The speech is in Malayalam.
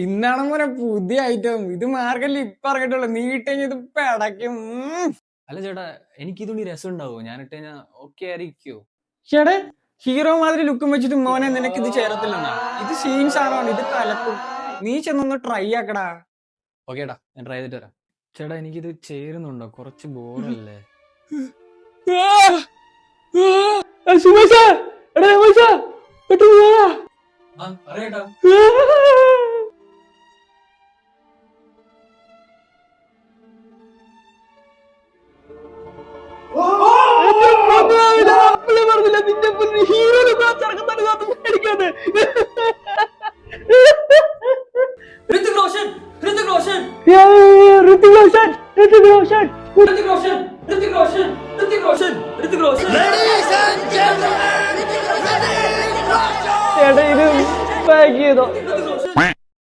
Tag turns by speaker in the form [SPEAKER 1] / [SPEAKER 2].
[SPEAKER 1] ഇന്നാണ് മോനെ പുതിയ ഐറ്റം. ഇത് മാർക്കറ്റിൽ ഇപ്പൊ ഇറങ്ങിട്ടുള്ളൂ. നീ ഇട്ടുകഴിഞ്ഞ ഇത് പെടയ്ക്കും.
[SPEAKER 2] അല്ല ചേട്ടാ, എനിക്ക് ഇതുകൊണ്ട് രസം ഉണ്ടാവോ? ഞാൻ ഇട്ട് കഴിഞ്ഞാൽ ഓക്കെ ആയിരിക്കോ?
[SPEAKER 1] ചേട്ടാ ഹീറോ മാതിരി ലുക്കും വെച്ചിട്ട് മോനെ നിനക്ക് ഇത് ചേരത്തില്ലെന്നാ. ഇത് സീൻ സാധനമാണ്, ഇത് കലക്കും. നീ ചെന്നൊന്ന് ട്രൈ ആക്കടാ.
[SPEAKER 2] ഓക്കെ ഏട്ടാ, ഞാൻ ട്രൈ ചെയ്തിട്ട് വരാം. ചേട്ടാ എനിക്കിത് ചേരുന്നുണ്ടോ? കുറച്ച് ബോറല്ലേ? അറിയട്ടാ. ഋതിക് റോഷൻ, ഋതിക് റോഷൻ, ഋതിക് റോഷൻ, ഋതിക് റോഷൻ, ഋതിക് റോഷൻ, ഋതിക് റോഷൻ, ഋതിക് റോഷൻ, ഋതിക് റോഷൻ.
[SPEAKER 1] ചേട്ടാ ഇത് പാക്ക് ചെയ്തോ?